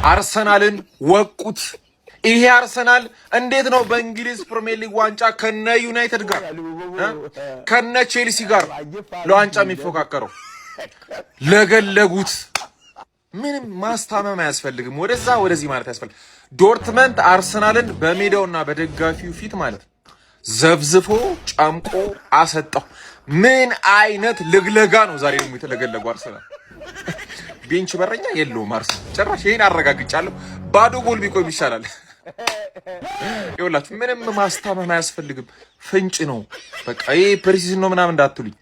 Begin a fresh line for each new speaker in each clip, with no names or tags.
አርሰናልን ወቁት። ይሄ አርሰናል እንዴት ነው በእንግሊዝ ፕሪሚየር ሊግ ዋንጫ ከነ ዩናይትድ ጋር ከነ ቼልሲ ጋር ለዋንጫ የሚፎካከረው? ለገለጉት። ምንም ማስታመም አያስፈልግም። ወደዛ ወደዚህ ማለት አያስፈልግም። ዶርትመንት አርሰናልን በሜዳውና በደጋፊው ፊት ማለት ዘብዝፎ ጨምቆ አሰጣው። ምን አይነት ልግለጋ ነው ዛሬ ደግሞ የተለገለጉ አርሰናል። ቤንች በረኛ የለውም አርሰናል ጭራሽ። ይሄን አረጋግጫለሁ። ባዶ ጎል ቢቆም ይሻላል። ይኸውላችሁ ምንም ማስታመም አያስፈልግም። ፍንጭ ነው በቃ። ይሄ ፕሪሲዝን ነው ምናምን እንዳትሉኝ።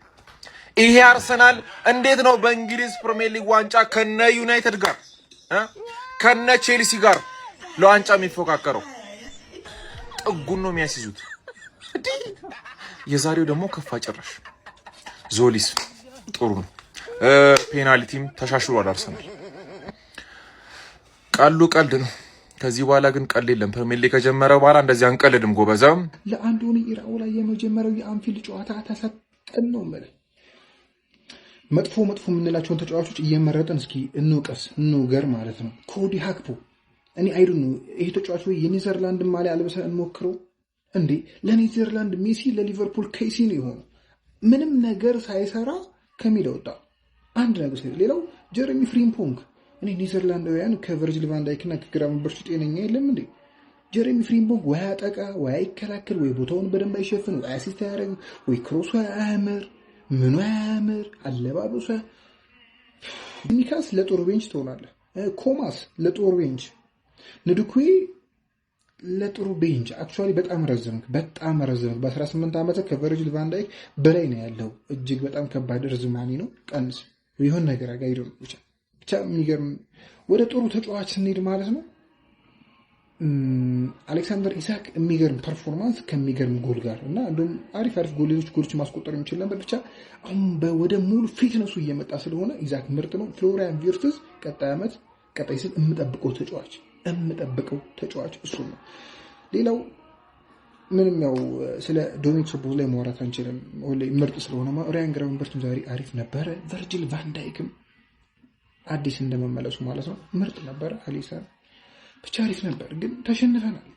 ይሄ አርሰናል እንዴት ነው በእንግሊዝ ፕሪሚየር ሊግ ዋንጫ ከነ ዩናይትድ ጋር ከነ ቼልሲ ጋር ለዋንጫ የሚፎካከረው? ጥጉን ነው የሚያስይዙት። የዛሬው ደግሞ ከፋ ጭራሽ። ዞሊስ ጥሩ ነው። ፔናልቲም ተሻሽሏል አርሰናል። ቀሉ ቀልድ ነው። ከዚህ በኋላ ግን ቀልድ የለም። ፕሪሚየር ሊግ ከጀመረ በኋላ እንደዚህ አንቀልድም ጎበዛም።
ለአንዶኒ ኢራኦላ የመጀመሪያው የአንፊልድ ጨዋታ ተሰጠን ነው ማለት። መጥፎ የምንላቸውን ተጫዋቾች እየመረጠን እስኪ እንውቀስ እንውገር ማለት ነው። ኮዲ ሃክፖ እኔ አይዱን ነው ይሄ ተጫዋች ወይ የኔዘርላንድ ማሊያ አልበሰን እንሞክረው እንዴ? ለኔዘርላንድ ሜሲ ለሊቨርፑል ኬሲ ነው የሆነው። ምንም ነገር ሳይሰራ ከሜዳ ወጣ። አንድ ነገር ሳይሰራ። ሌላው ጀረሚ ፍሪምፖንግ እኔ ኔዘርላንዳውያን ከቨርጅል ቫን ዳይክ እና ከግራቨንበርች ጤነኛ የለም እንዴ? ጀረሚ ፍሪምፖንግ ወይ አጠቃ ወይ አይከላከል ወይ ቦታውን በደንብ አይሸፍን ወይ አሲስት ያደርግ ወይ ክሮሱ አያምር ምኑ አያምር አለባበሱ። ሚካስ ለጦር ቤንች ትሆናለህ። ኮማስ ለጦር ቤንች፣ ንድኩይ ለጦር ቤንች። አክቹአሊ በጣም ረዘምክ። በ18 ዓመት ከቨርጅል ቫን ዳይክ በላይ ነው ያለው። እጅግ በጣም ከባድ ርዝማኔ ነው። ቀንስ ይሆን ነገር አጋይዶ ብቻ የሚገርም። ወደ ጥሩ ተጫዋች ስንሄድ ማለት ነው አሌክሳንደር ኢሳክ የሚገርም ፐርፎርማንስ ከሚገርም ጎል ጋር እና እንደውም አሪፍ ጎሎች ማስቆጠር የሚችል ነበር። ብቻ አሁን ወደ ሙሉ ፊትነሱ እየመጣ ስለሆነ ኢሳክ ምርጥ ነው። ፍሎሪያን ቪርትዝ ቀጣይ ስል የምጠብቀው ተጫዋች እሱ ነው። ሌላው ምንም ያው ስለ ዶሚኒክ ሶቦስላይ ማውራት አንችልም። ምርጥ ስለሆነ ሪያን ግራቨንበርችም ዛሬ አሪፍ ነበረ። ቨርጅል ቫን ዳይክም አዲስ እንደመመለሱ ማለት ነው ምርጥ ነበረ። አሊሰን ብቻ አሪፍ ነበር። ግን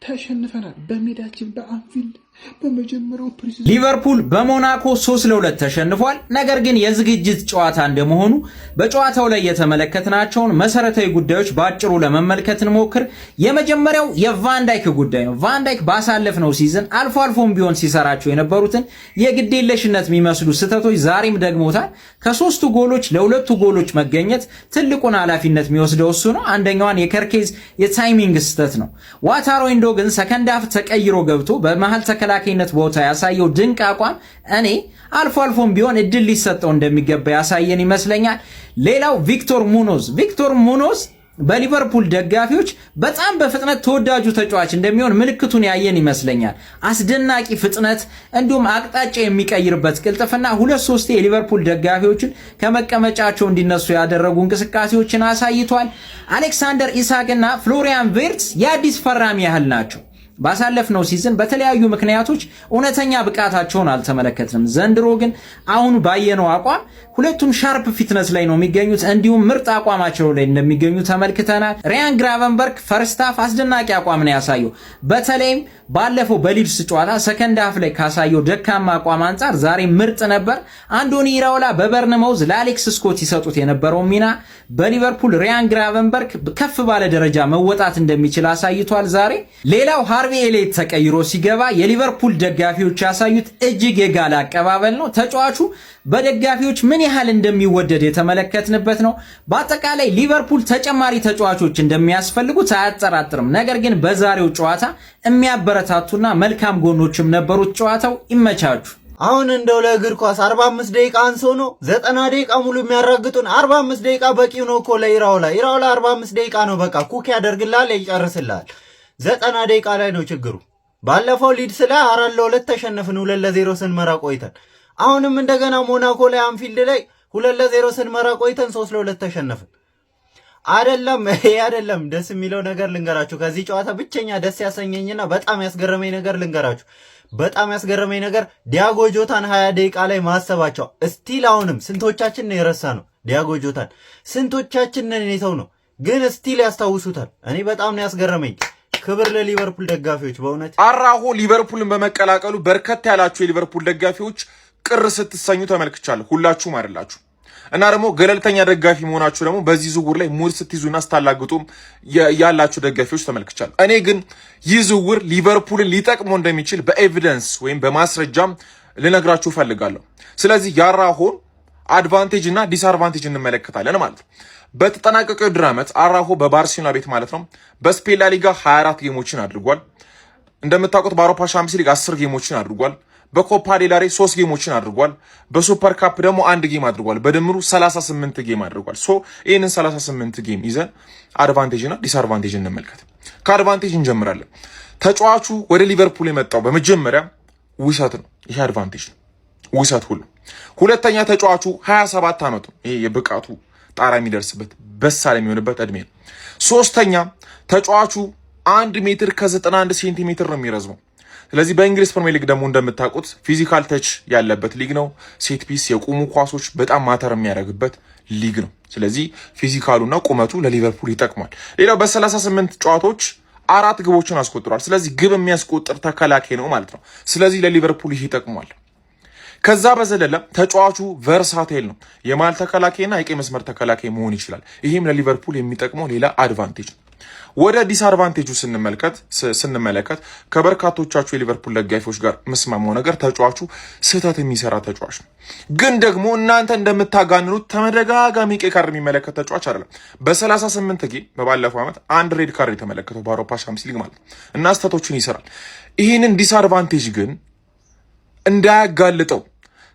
ተሸንፈናል በሜዳችን በአንፊልድ በመጀመሪያው ፕሪሲዝን።
ሊቨርፑል በሞናኮ 3-2 ተሸንፏል። ነገር ግን የዝግጅት ጨዋታ እንደመሆኑ በጨዋታው ላይ የተመለከትናቸውን መሰረታዊ ጉዳዮች በአጭሩ ለመመልከት እንሞክር። የመጀመሪያው የቫንዳይክ ጉዳይ ነው። ቫንዳይክ ባሳለፍነው ሲዝን አልፎ አልፎም ቢሆን ሲሰራቸው የነበሩትን የግዴለሽነት የሚመስሉ ስህተቶች ዛሬም ደግሞታል። ከ3 ጎሎች ለ2 ጎሎች መገኘት ትልቁን ኃላፊነት የሚወስደው እሱ ነው። አንደኛዋን የከርኬዝ የታይሚንግ ስህተት ነው። ዋታሮ ኢንዶ ግን ሰከንድ ሃፍ ተቀይሮ ገብቶ በመሃል ተከላካይነት ቦታ ያሳየው ድንቅ አቋም እኔ አልፎ አልፎም ቢሆን እድል ሊሰጠው እንደሚገባ ያሳየን ይመስለኛል። ሌላው ቪክቶር ሙኖዝ በሊቨርፑል ደጋፊዎች በጣም በፍጥነት ተወዳጁ ተጫዋች እንደሚሆን ምልክቱን ያየን ይመስለኛል። አስደናቂ ፍጥነት እንዲሁም አቅጣጫ የሚቀይርበት ቅልጥፍና 2-3 የሊቨርፑል ደጋፊዎችን ከመቀመጫቸው እንዲነሱ ያደረጉ እንቅስቃሴዎችን አሳይቷል። አሌክሳንደር ኢሳክ እና ፍሎሪያን ቪርትዝ የአዲስ ፈራሚ ያህል ናቸው። ባሳለፍነው ሲዝን በተለያዩ ምክንያቶች እውነተኛ ብቃታቸውን አልተመለከትንም። ዘንድሮ ግን አሁን ባየነው አቋም ሁለቱም ሻርፕ ፊትነስ ላይ ነው የሚገኙት፣ እንዲሁም ምርጥ አቋማቸው ላይ እንደሚገኙ ተመልክተናል። ሪያን ግራቨንበርግ ፈርስት ሃፍ አስደናቂ አቋም ነው ያሳየው። በተለይም ባለፈው በሊድስ ጨዋታ ሰከንድ ሃፍ ላይ ካሳየው ደካማ አቋም አንጻር ዛሬ ምርጥ ነበር። አንዶኒ ኢራኦላ በበርንማውዝ ለአሌክስ ስኮት ይሰጡት የነበረው ሚና በሊቨርፑል ሪያን ግራቨንበርግ ከፍ ባለ ደረጃ መወጣት እንደሚችል አሳይቷል ዛሬ። ሌላው ሃርቪ ኤሊየት ተቀይሮ ሲገባ የሊቨርፑል ደጋፊዎች ያሳዩት እጅግ የጋለ አቀባበል ነው። ተጫዋቹ በደጋፊዎች ምን ያህል እንደሚወደድ የተመለከትንበት ነው። በአጠቃላይ ሊቨርፑል ተጨማሪ ተጫዋቾች እንደሚያስፈልጉት አያጠራጥርም። ነገር ግን በዛሬው ጨዋታ የሚያበረታቱና መልካም ጎኖችም ነበሩት። ጨዋታው ይመቻቹ።
አሁን እንደው ለእግር ኳስ 45 ደቂቃ አንሶ ነው 90 ደቂቃ ሙሉ የሚያራግጡን። 45 ደቂቃ በቂው ነው እኮ ለኢራኦላ 45 ደቂቃ ነው በቃ ኩክ ያደርግልሃል፣ ይጨርስልሃል። 90 ደቂቃ ላይ ነው ችግሩ። ባለፈው ሊድስ ላይ 4-2 ተሸነፍን 2-0 ስንመራ ቆይተን። አሁንም እንደገና ሞናኮ ላይ አንፊልድ ላይ 2-0 ስንመራ ቆይተን 3-2 ተሸነፍን። አይደለም ደስ የሚለው ነገር ልንገራችሁ። ከዚህ ጨዋታ ብቸኛ ደስ ያሰኘኝና በጣም ያስገረመኝ ነገር ዲያጎ ጆታን 20 ደቂቃ ላይ ማሰባቸው። እስቲል አሁንም ስንቶቻችን ነው የረሳ ነው? ዲያጎ ጆታን ስንቶቻችን ነን የተው ነው? ግን ስቲል ያስታውሱታል። እኔ በጣም ነው ያስገረመኝ። ክብር ለሊቨርፑል ደጋፊዎች በእውነት
አራሆ ሊቨርፑልን በመቀላቀሉ በርከት ያላችሁ የሊቨርፑል ደጋፊዎች ቅር ስትሰኙ ተመልክቻለሁ። ሁላችሁም አይደላችሁ እና ደግሞ ገለልተኛ ደጋፊ መሆናችሁ ደግሞ በዚህ ዝውውር ላይ ሙድ ስትይዙና ስታላግጡም ያላችሁ ደጋፊዎች ተመልክቻለሁ። እኔ ግን ይህ ዝውውር ሊቨርፑልን ሊጠቅመው እንደሚችል በኤቪደንስ ወይም በማስረጃም ልነግራችሁ ፈልጋለሁ። ስለዚህ የአራሆን አድቫንቴጅ እና ዲስአድቫንቴጅ እንመለከታለን ማለት ነው። በተጠናቀቀው የውድድር ዓመት አራሆ በባርሴሎና ቤት ማለት ነው በስፔን ላሊጋ 24 ጌሞችን አድርጓል። እንደምታውቁት በአውሮፓ ሻምፒዮንስ ሊግ 10 ጌሞችን አድርጓል። በኮፓ ዴላሬ 3 ጌሞችን አድርጓል። በሱፐር ካፕ ደግሞ 1 ጌም አድርጓል። በድምሩ 38 ጌም አድርጓል። ይህንን 38 ጌም ይዘን አድቫንቴጅ እና ዲስአድቫንቴጅ እንመልከት። ከአድቫንቴጅ እንጀምራለን። ተጫዋቹ ወደ ሊቨርፑል የመጣው በመጀመሪያ ውሰት ነው። ይሄ አድቫንቴጅ ነው፣ ውሰት ሁሉ። ሁለተኛ ተጫዋቹ 27 ዓመቱ፣ ይሄ የብቃቱ ጣራ የሚደርስበት በሳል የሚሆንበት እድሜ ነው። ሶስተኛ ተጫዋቹ 1 ሜትር ከ91 ሴንቲሜትር ነው የሚረዝመው። ስለዚህ በእንግሊዝ ፕሪሚየር ሊግ ደግሞ እንደምታውቁት ፊዚካል ተች ያለበት ሊግ ነው። ሴት ፒስ፣ የቁሙ ኳሶች በጣም ማተር የሚያደርግበት ሊግ ነው። ስለዚህ ፊዚካሉና ቁመቱ ለሊቨርፑል ይጠቅማል። ሌላው በ38 ጨዋታዎች 4 ግቦችን አስቆጥሯል። ስለዚህ ግብ የሚያስቆጥር ተከላካይ ነው ማለት ነው። ስለዚህ ለሊቨርፑል ይህ ይጠቅሟል። ከዛ በዘለለ ተጫዋቹ ቨርሳቴል ነው። የማል ተከላካይና የቀይ መስመር ተከላካይ መሆን ይችላል። ይህም ለሊቨርፑል የሚጠቅመው ሌላ አድቫንቴጅ ነው። ወደ ዲስአድቫንቴጁ ስንመለከት ከበርካቶቻችሁ የሊቨርፑል ደጋፊዎች ጋር መስማማው ነገር ተጫዋቹ ስህተት የሚሰራ ተጫዋች ነው። ግን ደግሞ እናንተ እንደምታጋንኑት ተመደጋጋሚ ቀይ ካርድ የሚመለከት ተጫዋች አይደለም። በ38 ጌም በባለፈው ዓመት 1 ሬድ ካርድ የተመለከተው በአውሮፓ ሻምፒዮንስ ሊግ ማለት ነው እና ስህተቶችን ይሰራል። ይህንን ዲስአድቫንቴጅ ግን እንዳያጋልጠው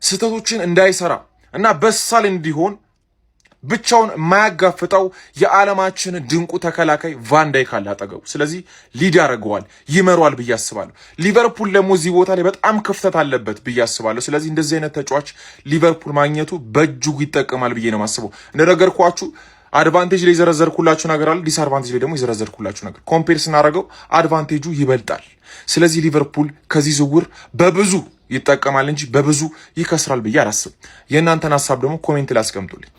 ስህተቶችን እንዳይሰራ እና በሳል እንዲሆን ብቻውን የማያጋፍጠው የዓለማችን ድንቁ ተከላካይ ቫንዳይክ አለ አጠገቡ። ስለዚህ ሊድ ያደርገዋል፣ ይመሯል ብዬ አስባለሁ። ሊቨርፑል ደግሞ እዚህ ቦታ ላይ በጣም ክፍተት አለበት ብዬ አስባለሁ። ስለዚህ እንደዚህ አይነት ተጫዋች ሊቨርፑል ማግኘቱ በእጅጉ ይጠቀማል ብዬ ነው የማስበው። እንደነገርኳችሁ አድቫንቴጅ ላይ የዘረዘርኩላችሁ ነገር አለ፣ ዲስአድቫንቴጅ ላይ ደግሞ የዘረዘርኩላችሁ ነገር ኮምፔር ስናደርገው አድቫንቴጁ ይበልጣል። ስለዚህ ሊቨርፑል ከዚህ ዝውውር በብዙ ይጠቀማል እንጂ በብዙ ይከስራል ብዬ አላስብም። የእናንተን ሀሳብ ደግሞ ኮሜንት ላይ አስቀምጡልኝ።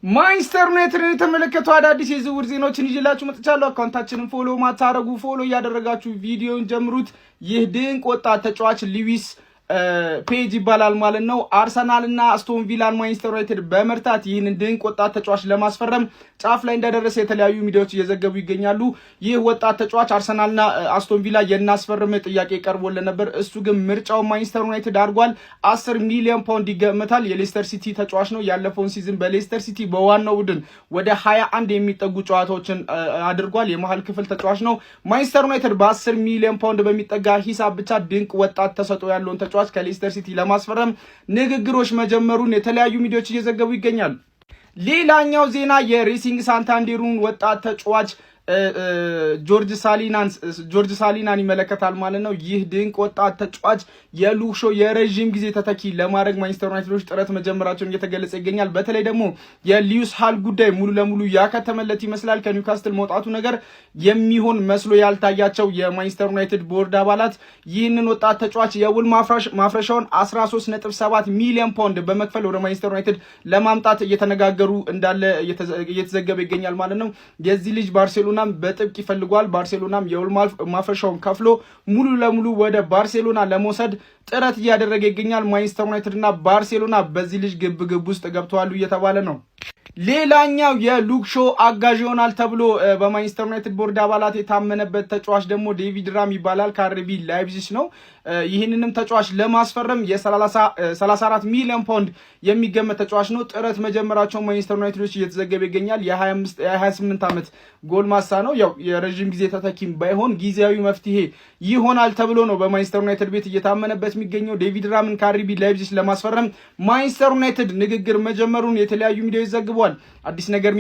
ማንቸስተር ዩናይትድን የተመለከቱ አዳዲስ የዝውውር ዜናዎችን ይዤላችሁ መጥቻለሁ። አካውንታችንን ፎሎ ማታረጉ ፎሎ እያደረጋችሁ ቪዲዮን ጀምሩት። ይህ ድንቅ ወጣት ተጫዋች ሉዊስ ፔጅ ይባላል ማለት ነው። አርሰናልና አስቶን ቪላን ማንቸስተር ዩናይትድ በመርታት ይህንን ድንቅ ወጣት ተጫዋች ለማስፈረም ጫፍ ላይ እንደደረሰ የተለያዩ ሚዲያዎች እየዘገቡ ይገኛሉ። ይህ ወጣት ተጫዋች አርሰናልና አስቶን ቪላ የናስፈርም ጥያቄ ቀርቦለት ነበር። እሱ ግን ምርጫውን ማንቸስተር ዩናይትድ አድርጓል። 10 ሚሊዮን ፓውንድ ይገመታል። የሌስተር ሲቲ ተጫዋች ነው። ያለፈውን ሲዝን በሌስተር ሲቲ በዋናው ቡድን ወደ 21 የሚጠጉ ጨዋታዎችን አድርጓል። የመሃል ክፍል ተጫዋች ነው። ማንቸስተር ዩናይትድ በ10 ሚሊዮን ፓውንድ በሚጠጋ ሂሳብ ብቻ ድንቅ ወጣት ተሰጥኦ ያለውን ተጫዋች ከሌስተር ሲቲ ለማስፈረም ንግግሮች መጀመሩን የተለያዩ ሚዲያዎች እየዘገቡ ይገኛሉ። ሌላኛው ዜና የሬሲንግ ሳንታንዴሩን ወጣት ተጫዋች ጆርጅ ሳሊናን ይመለከታል ማለት ነው። ይህ ድንቅ ወጣት ተጫዋች የሉክ ሾው የረዥም ጊዜ ተተኪ ለማድረግ ማንቸስተር ዩናይትዶች ጥረት መጀመራቸውን እየተገለጸ ይገኛል። በተለይ ደግሞ የሊዩስ ሃል ጉዳይ ሙሉ ለሙሉ ያከተመለት ይመስላል። ከኒውካስትል መውጣቱ ነገር የሚሆን መስሎ ያልታያቸው የማንቸስተር ዩናይትድ ቦርድ አባላት ይህንን ወጣት ተጫዋች የውል ማፍረሻውን 13.7 ሚሊዮን ፓውንድ በመክፈል ወደ ማንቸስተር ዩናይትድ ለማምጣት እየተነጋገሩ እንዳለ እየተዘገበ ይገኛል ማለት ነው። የዚህ ልጅ ባርሴሎና በጥብቅ ይፈልጓል። ባርሴሎናም የውል ማፍረሻውን ከፍሎ ሙሉ ለሙሉ ወደ ባርሴሎና ለመውሰድ ጥረት እያደረገ ይገኛል። ማንቸስተር ዩናይትድ እና ባርሴሎና በዚህ ልጅ ግብ ውስጥ ገብተዋል እየተባለ ነው። ሌላኛው የሉክ ሾው አጋዥ ይሆናል ተብሎ በማንቸስተር ዩናይትድ ቦርድ አባላት የታመነበት ተጫዋች ደግሞ ዴቪድ ራም ይባላል። ከአርቢ ላይፕዚግ ነው። ይህንንም ተጫዋች ለማስፈረም የ34 ሚሊዮን ፓውንድ የሚገመት ተጫዋች ነው። ጥረት መጀመራቸው ማንቸስተር ዩናይትዶች እየተዘገበ ይገኛል። የ28 ዓመት ጎልማሳ ነው። ያው የረዥም ጊዜ ተተኪም ባይሆን ጊዜያዊ መፍትሄ ይሆናል ተብሎ ነው በማንቸስተር ዩናይትድ ቤት እየታመነበት የሚገኘው። ዴቪድ ራምን ከአርቢ ላይፕዚግ ለማስፈረም ማንቸስተር ዩናይትድ ንግግር መጀመሩን የተለያዩ ሚዲያዎች ዘግበዋል። አዲስ ነገር